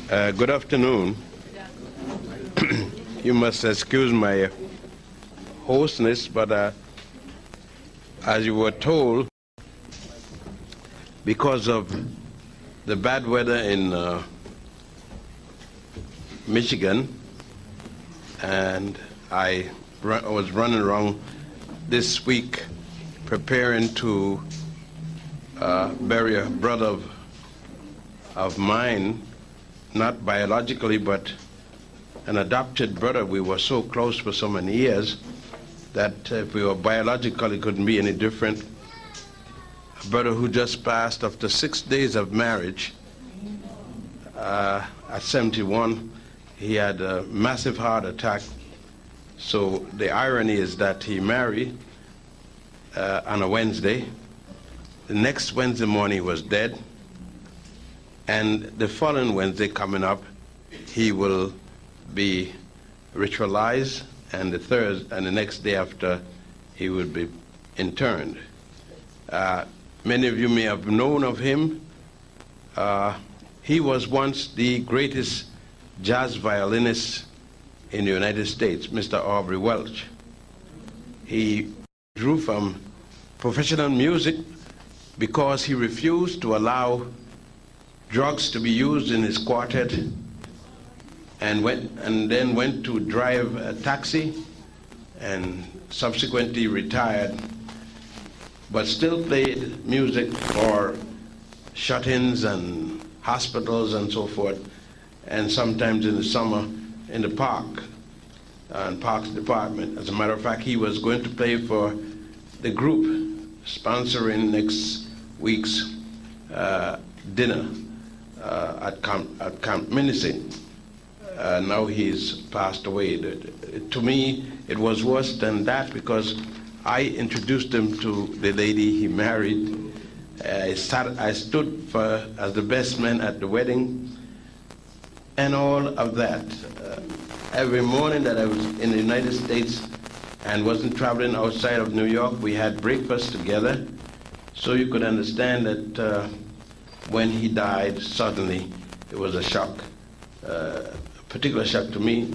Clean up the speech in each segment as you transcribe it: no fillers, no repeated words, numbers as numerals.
Good afternoon. You must excuse my hoarseness, but as you were told, because of the bad weather in Michigan, and I was running around this week preparing to bury a brother of mine, not biologically, but an adopted brother. We were so close for so many years that if we were biologically, it couldn't be any different. A brother who just passed after 6 days of marriage. At 71, he had a massive heart attack. So the irony is that he married on a Wednesday. The next Wednesday morning he was dead. And the following Wednesday coming up, he will be ritualized, and the next day after, he will be interned. Many of you may have known of him. He was once the greatest jazz violinist in the United States, Mr. Aubrey Welch. He drew from professional music because he refused to allow drugs to be used in his quartet, and then went to drive a taxi and subsequently retired, but still played music for shut-ins and hospitals and so forth, and sometimes in the summer in the park and Parks Department. As a matter of fact, he was going to play for the group sponsoring next week's dinner at Camp Minising. Now he's passed away. To me, it was worse than that because I introduced him to the lady he married. I stood as the best man at the wedding and all of that. Every morning that I was in the United States and wasn't traveling outside of New York, we had breakfast together. So you could understand that when he died, suddenly it was a shock, a particular shock to me,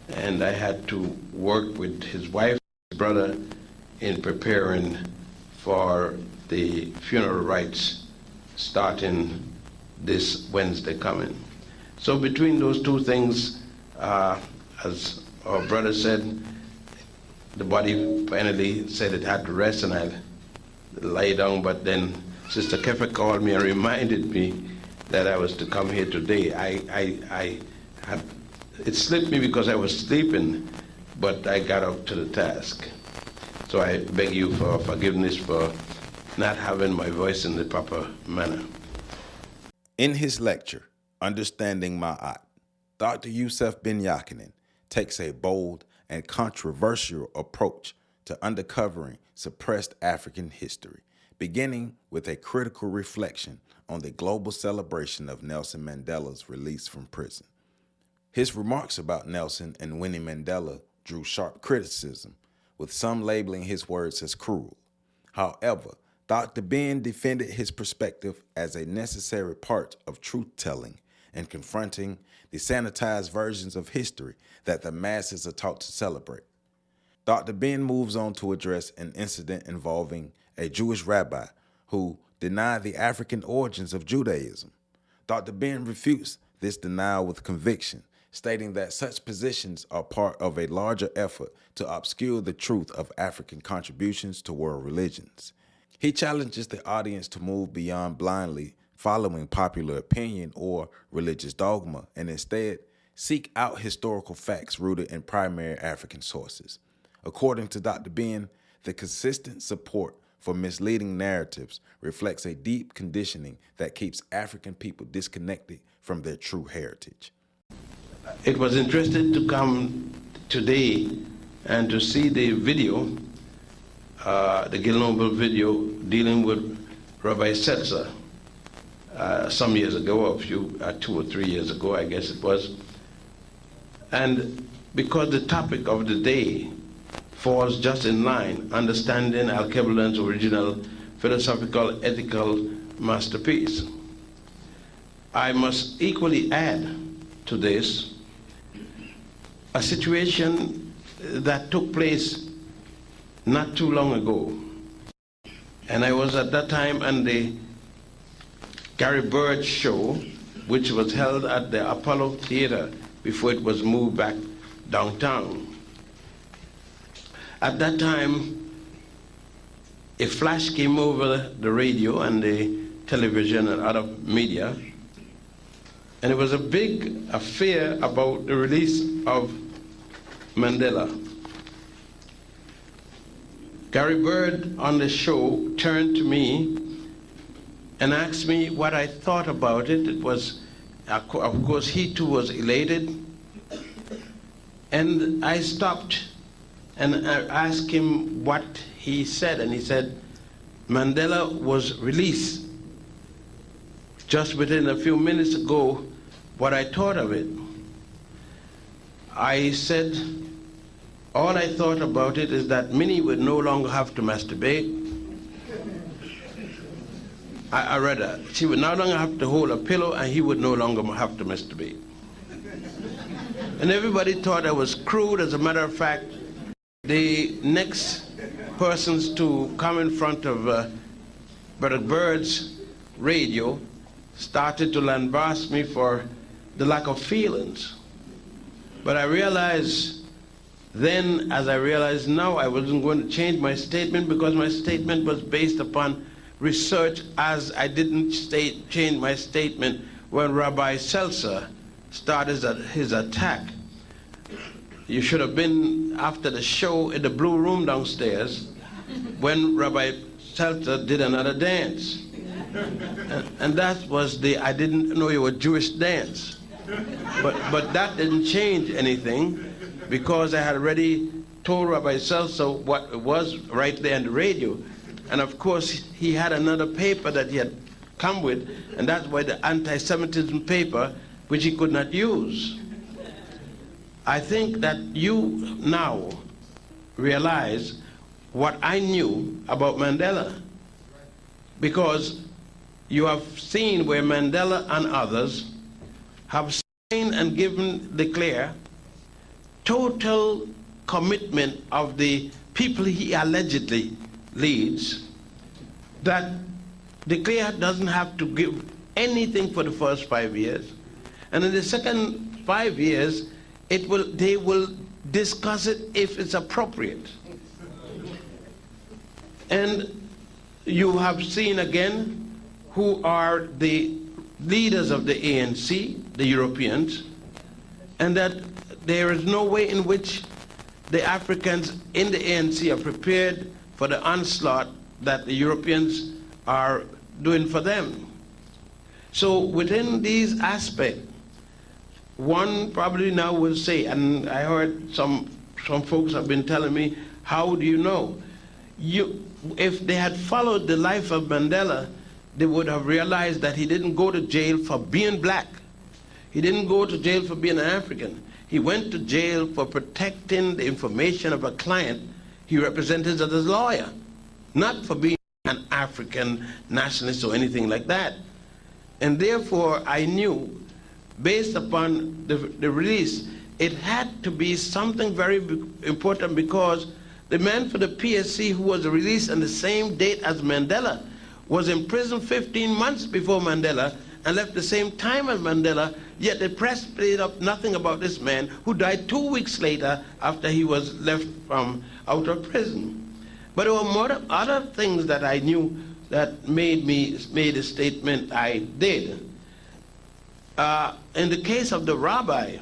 and I had to work with his wife, his brother, in preparing for the funeral rites starting this Wednesday coming. So between those two things, as our brother said, the body finally said it had to rest, and I lay down, but then Sister Kefa called me and reminded me that I was to come here today. It slipped me because I was sleeping, but I got up to the task. So I beg you for forgiveness for not having my voice in the proper manner. In his lecture, Understanding Ma'at, Dr. Yusuf Ben-Jochannan takes a bold and controversial approach to uncovering suppressed African history, beginning with a critical reflection on the global celebration of Nelson Mandela's release from prison. His remarks about Nelson and Winnie Mandela drew sharp criticism, with some labeling his words as cruel. However, Dr. Ben defended his perspective as a necessary part of truth-telling and confronting the sanitized versions of history that the masses are taught to celebrate. Dr. Ben moves on to address an incident involving a Jewish rabbi who denied the African origins of Judaism. Dr. Ben refutes this denial with conviction, stating that such positions are part of a larger effort to obscure the truth of African contributions to world religions. He challenges the audience to move beyond blindly following popular opinion or religious dogma, and instead seek out historical facts rooted in primary African sources. According to Dr. Ben, the consistent support for misleading narratives reflects a deep conditioning that keeps African people disconnected from their true heritage. It was interesting to come today and to see the video, the Gil Noble video dealing with Rabbi Setzer some years ago, 2 or 3 years ago, I guess it was. And because the topic of the day falls just in line, understanding Al-Kebulan's original philosophical, ethical masterpiece. I must equally add to this, a situation that took place not too long ago. And I was at that time on the Gary Bird show, which was held at the Apollo Theater before it was moved back downtown. At that time, a flash came over the radio and the television and other media, and it was a big affair about the release of Mandela. Gary Bird on the show turned to me and asked me what I thought about it. It was, of course, he too was elated. And I stopped and I asked him what he said, and he said, Mandela was released. Just within a few minutes ago, what I thought of it. I said, all I thought about it is that Minnie would no longer have to masturbate. I read that. She would no longer have to hold a pillow, and he would no longer have to masturbate. And everybody thought I was crude. As a matter of fact, the next persons to come in front of Brother Bird's radio started to lambast me for the lack of feelings. But I realized then, as I realize now, I wasn't going to change my statement because my statement was based upon research, as I didn't change my statement when Rabbi Seltzer started his attack. You should have been after the show in the Blue Room downstairs when Rabbi Seltzer did another dance. And that was the I didn't know you were Jewish dance. But that didn't change anything, because I had already told Rabbi Seltzer what it was right there on the radio. And of course, he had another paper that he had come with, and that's why the anti-Semitism paper, which he could not use. I think that you now realize what I knew about Mandela, because you have seen where Mandela and others have signed and declare total commitment of the people he allegedly leads, that declare doesn't have to give anything for the first 5 years, and in the second 5 years they will discuss it if it's appropriate. And you have seen again who are the leaders of the ANC, the Europeans, and that there is no way in which the Africans in the ANC are prepared for the onslaught that the Europeans are doing for them. So within these aspects, one probably now will say, and I heard some folks have been telling me, how do you know? If they had followed the life of Mandela, they would have realized that he didn't go to jail for being black. He didn't go to jail for being an African. He went to jail for protecting the information of a client he represented as a lawyer, not for being an African nationalist or anything like that. And therefore, I knew, based upon the release, it had to be something very important, because the man for the PSC who was released on the same date as Mandela was in prison 15 months before Mandela and left the same time as Mandela, yet the press played up nothing about this man who died 2 weeks later after he was left out of prison. But there were other things that I knew that made a statement I did. In the case of the rabbi,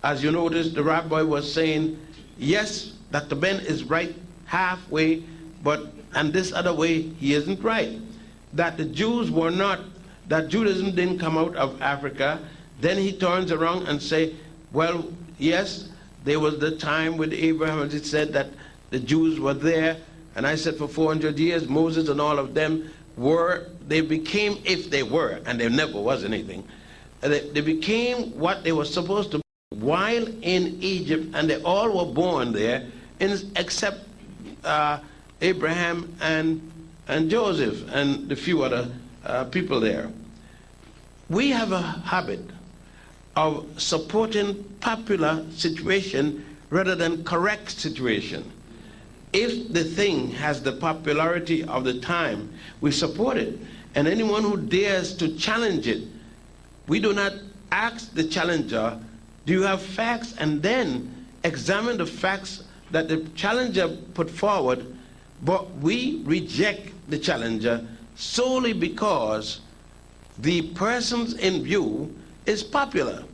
as you noticed, the rabbi was saying, yes, Dr. Ben is right halfway, and this other way he isn't right. That the Jews were not, that Judaism didn't come out of Africa. Then he turns around and say, well, yes, there was the time with Abraham, as it said that the Jews were there. And I said for 400 years, Moses and all of them they became, if they were, and there never was anything, they became what they were supposed to be while in Egypt, and they all were born there, except Abraham and Joseph and the few other people there. We have a habit of supporting popular situation rather than correct situation. If the thing has the popularity of the time, we support it. And anyone who dares to challenge it, we do not ask the challenger, do you have facts? And then examine the facts that the challenger put forward, but we reject the challenger solely because the persons in view is popular.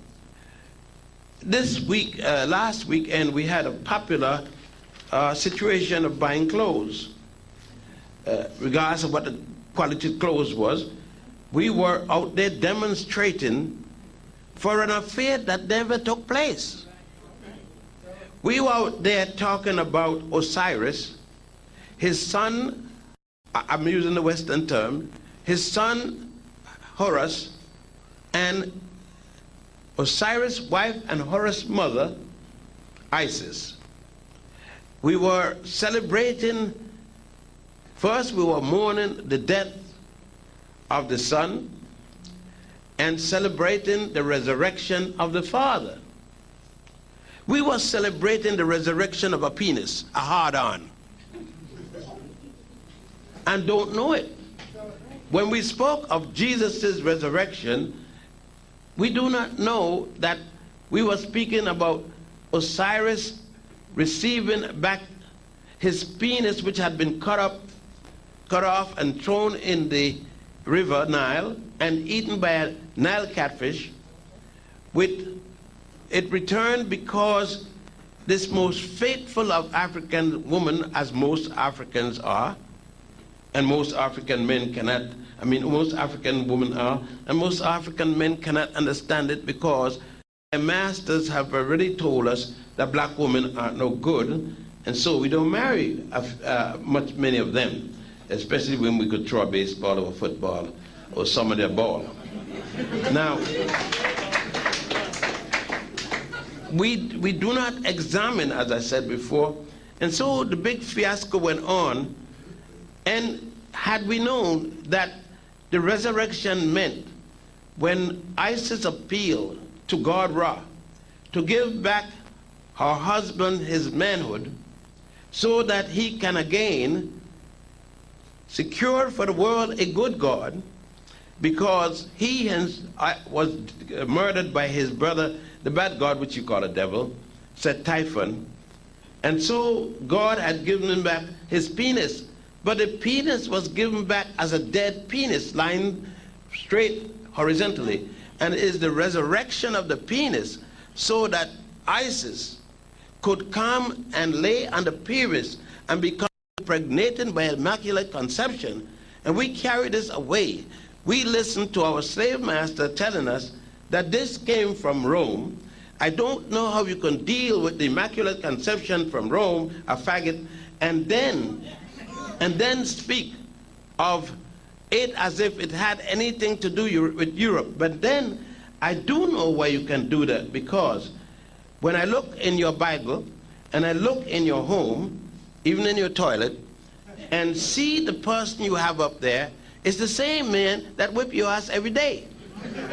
This week, last weekend, we had a popular situation of buying clothes. Regardless of what the quality of clothes was, we were out there demonstrating for an affair that never took place. We were out there talking about Osiris, his son, I'm using the Western term, his son Horus, and Osiris' wife and Horus' mother, Isis. We were celebrating, first we were mourning the death of the son and celebrating the resurrection of the father. We were celebrating the resurrection of a penis, a hard-on, and don't know it. When we spoke of Jesus' resurrection, we do not know that we were speaking about Osiris receiving back his penis, which had been cut off and thrown in the river Nile and eaten by a Nile catfish. It returned because this most faithful of African women, as most Africans are, and most African men cannot, most African women are, and most African men cannot understand it because their masters have already told us that black women are no good, and so we don't marry many of them, especially when we could throw a baseball or a football or some of their ball. Now, we do not examine, as I said before, and so the big fiasco went on. And had we known that the resurrection meant when Isis appealed to God Ra to give back her husband his manhood so that he can again secure for the world a good God, because he was murdered by his brother, the bad god, which you call a devil, said Typhon. And so God had given him back his penis. But the penis was given back as a dead penis, lying straight horizontally. And it is the resurrection of the penis so that Isis could come and lay on the pelvis and become impregnated by immaculate conception. And we carry this away. We listened to our slave master telling us that this came from Rome. I don't know how you can deal with the immaculate conception from Rome, a faggot, and then speak of it as if it had anything to do with Europe. But then I do know why you can do that, because when I look in your Bible and I look in your home, even in your toilet, and see the person you have up there, it's the same man that whip your ass every day,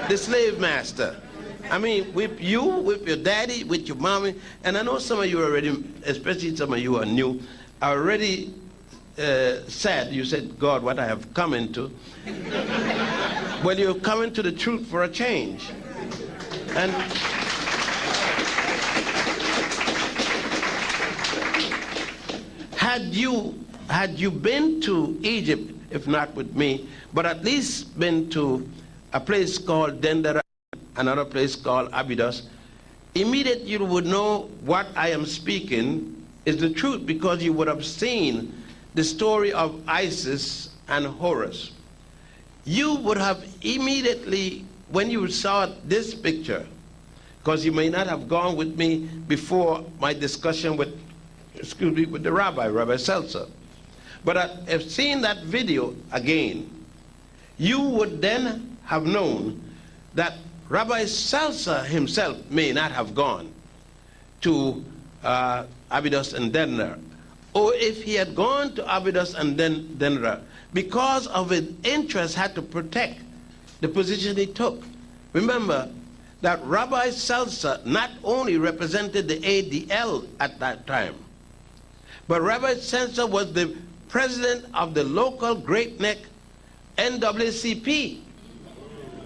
the slave master. I mean, whip you, whip your daddy, whip your mommy. And I know some of you already, especially some of you who are new, are already sad. You said, God, what I have come into. Well, you've come into the truth for a change. And had you been to Egypt, if not with me, but at least been to a place called Dendera, another place called Abydos, immediately you would know what I am speaking is the truth, because you would have seen the story of Isis and Horus. You would have immediately, when you saw this picture, because you may not have gone with me before my discussion with the Rabbi Seltzer, but I've seen that video again, you would then have known that Rabbi Seltzer himself may not have gone to Abydos and Dendera, or if he had gone to Abydos and Dendera, because of his interest, had to protect the position he took. Remember, that Rabbi Seltzer not only represented the ADL at that time, but Rabbi Seltzer was the president of the local Great Neck NAACP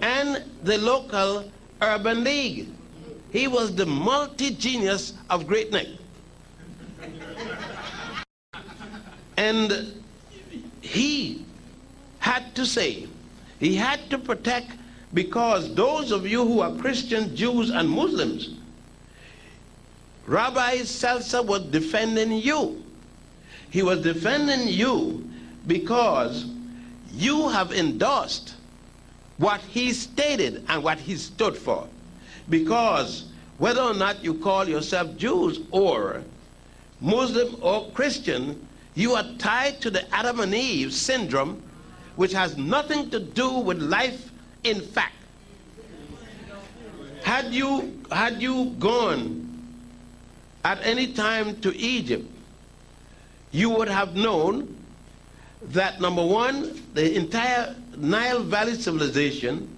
and the local Urban League. He was the multi-genius of Great Neck. And he had to say, he had to protect, because those of you who are Christians, Jews, and Muslims, Rabbi Seltzer was defending you. He was defending you because you have endorsed what he stated and what he stood for. Because whether or not you call yourself Jews or Muslim or Christian, you are tied to the Adam and Eve syndrome, which has nothing to do with life in fact. Had you gone at any time to Egypt, you would have known that, number one, the entire Nile Valley civilization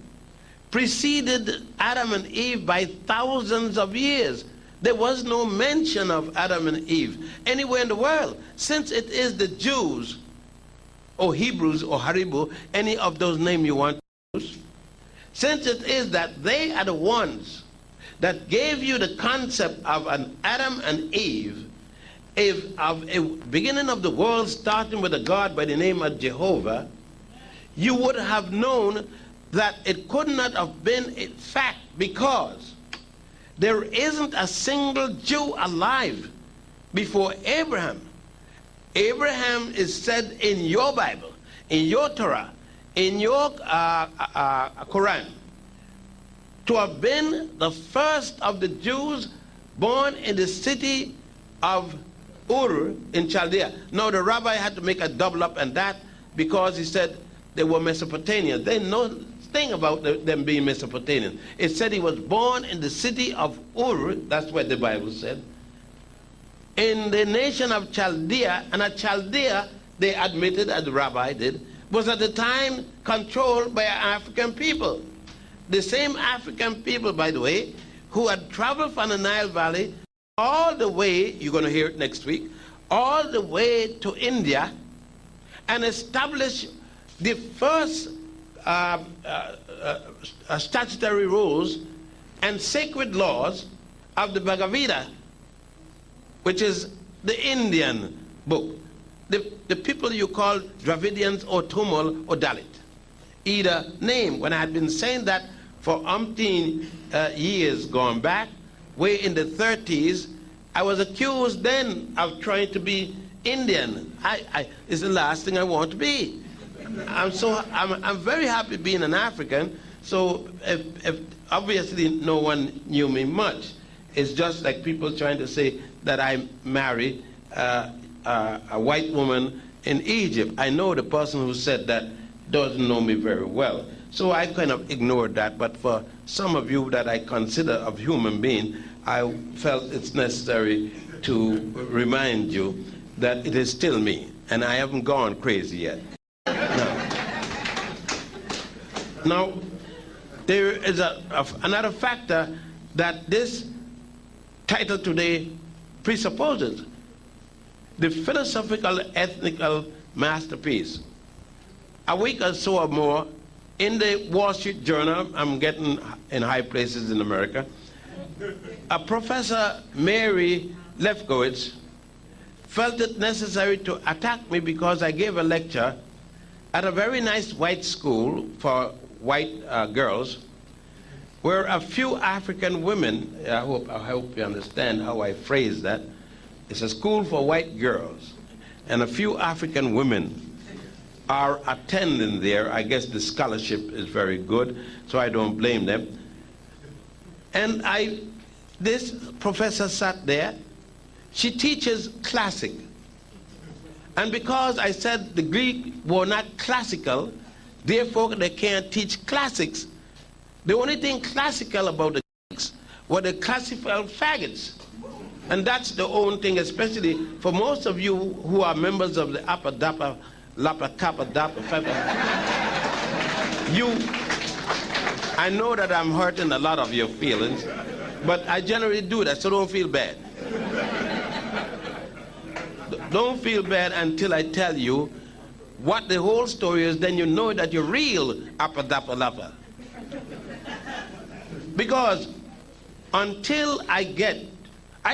preceded Adam and Eve by thousands of years. There was no mention of Adam and Eve anywhere in the world, since it is the Jews or Hebrews or Haribu, any of those names you want to use, since it is that they are the ones that gave you the concept of an Adam and Eve, of a beginning of the world starting with a God by the name of Jehovah, you would have known that it could not have been a fact, because there isn't a single Jew alive before Abraham. Abraham is said in your Bible, in your Torah, in your Quran, to have been the first of the Jews born in the city of Ur in Chaldea. Now the rabbi had to make a double up on that, because he said they were Mesopotamians. They know thing about them being Mesopotamian. It said he was born in the city of Ur, that's what the Bible said, in the nation of Chaldea. And at Chaldea, they admitted, as the rabbi did, was at the time controlled by African people. The same African people, by the way, who had traveled from the Nile Valley all the way, you're going to hear it next week, all the way to India, and established the first statutory rules and sacred laws of the Bhagavad Gita, which is the Indian book. The people you call Dravidians or Tamil or Dalit, either name. When I had been saying that for umpteen years gone back, way in the 30s, I was accused then of trying to be Indian. It's the last thing I want to be. I'm very happy being an African. So if obviously no one knew me much. It's just like people trying to say that I married a white woman in Egypt. I know the person who said that doesn't know me very well. So I kind of ignored that. But for some of you that I consider a human being, I felt it's necessary to remind you that it is still me, and I haven't gone crazy yet. Now, there is another factor that this title today presupposes: the philosophical, ethnical masterpiece. A week or so or more, in the Wall Street Journal, I'm getting in high places in America, a Professor Mary Lefkowitz felt it necessary to attack me because I gave a lecture at a very nice white school for white girls, where a few African women, I hope you understand how I phrase that. It's a school for white girls, and a few African women are attending there. I guess the scholarship is very good, so I don't blame them. And this professor sat there. She teaches classic. And because I said the Greek were not classical, therefore they can't teach classics, the only thing classical about the Greeks were the classical faggots. And that's the only thing, especially for most of you who are members of the Upper Dapper, Lapa Kappa Dapper, I know that I'm hurting a lot of your feelings, but I generally do that, so don't feel bad. Don't feel bad until I tell you what the whole story is, then you know that you're real appadapalapa. Because until I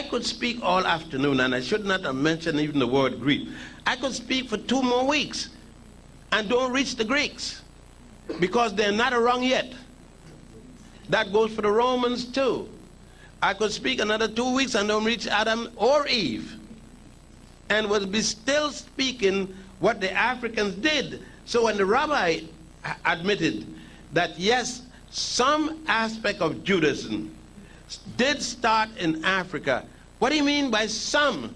could speak all afternoon, and I should not have mentioned even the word Greek. I could speak for 2 more weeks and don't reach the Greeks because they're not around yet. That goes for the Romans too. I could speak another 2 weeks and don't reach Adam or Eve, and would be still speaking what the Africans did. So when the rabbi admitted that yes, some aspect of Judaism did start in Africa, what do you mean by some?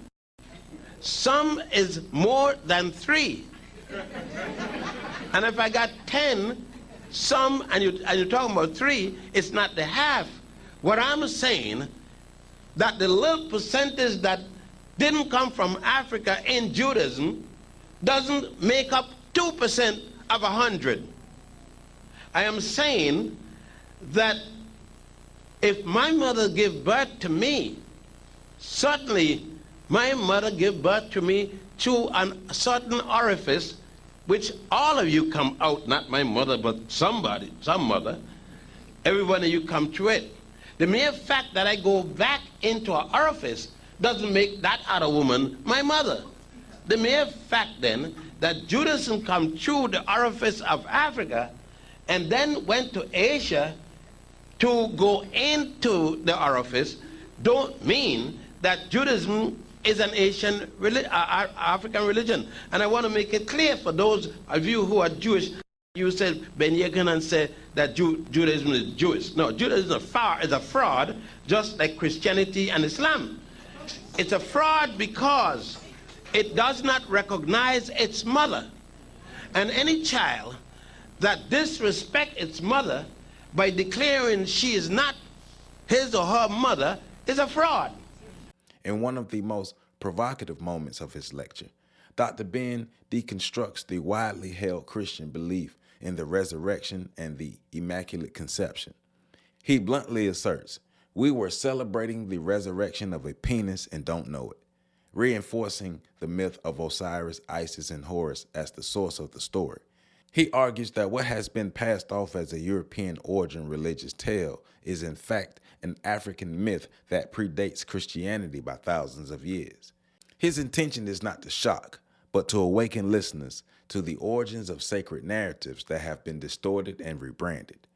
Some is more than 3. And if I got 10, some, and you're talking about 3, it's not the half. What I'm saying, that the little percentage that didn't come from Africa in Judaism doesn't make up 2% of 100. I am saying that if my mother gave birth to me, certainly my mother gave birth to me through a certain orifice, which all of you come out, not my mother, but somebody, some mother. Every one of you come through it. The mere fact that I go back into an orifice doesn't make that other woman my mother. The mere fact then that Judaism come through the orifice of Africa and then went to Asia to go into the orifice don't mean that Judaism is an African religion. And I want to make it clear for those of you who are Jewish. You said, Ben-Jochannan said that Judaism is Jewish. No, Judaism is a fraud, just like Christianity and Islam. It's a fraud because it does not recognize its mother. And any child that disrespects its mother by declaring she is not his or her mother is a fraud. In one of the most provocative moments of his lecture, Dr. Ben deconstructs the widely held Christian belief in the resurrection and the Immaculate Conception. He bluntly asserts, "We were celebrating the resurrection of a penis and don't know it," reinforcing the myth of Osiris, Isis, and Horus as the source of the story. He argues that what has been passed off as a European origin religious tale is in fact an African myth that predates Christianity by thousands of years. His intention is not to shock, but to awaken listeners to the origins of sacred narratives that have been distorted and rebranded.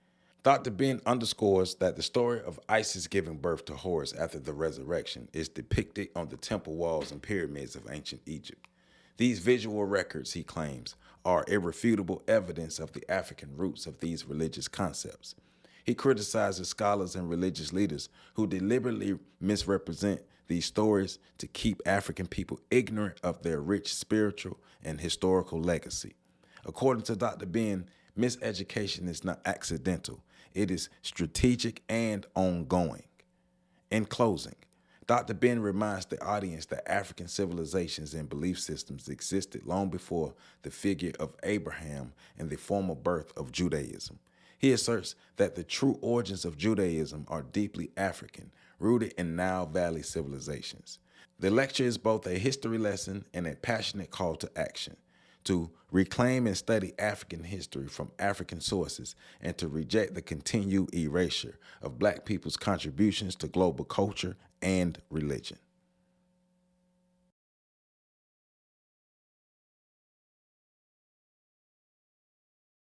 Dr. Ben underscores that the story of Isis giving birth to Horus after the resurrection is depicted on the temple walls and pyramids of ancient Egypt. These visual records, he claims, are irrefutable evidence of the African roots of these religious concepts. He criticizes scholars and religious leaders who deliberately misrepresent these stories to keep African people ignorant of their rich spiritual and historical legacy. According to Dr. Ben, miseducation is not accidental. It is strategic and ongoing. In closing, Dr. Ben reminds the audience that African civilizations and belief systems existed long before the figure of Abraham and the formal birth of Judaism. He asserts that the true origins of Judaism are deeply African, rooted in Nile Valley civilizations. The lecture is both a history lesson and a passionate call to action, to reclaim and study African history from African sources and to reject the continued erasure of Black people's contributions to global culture and religion.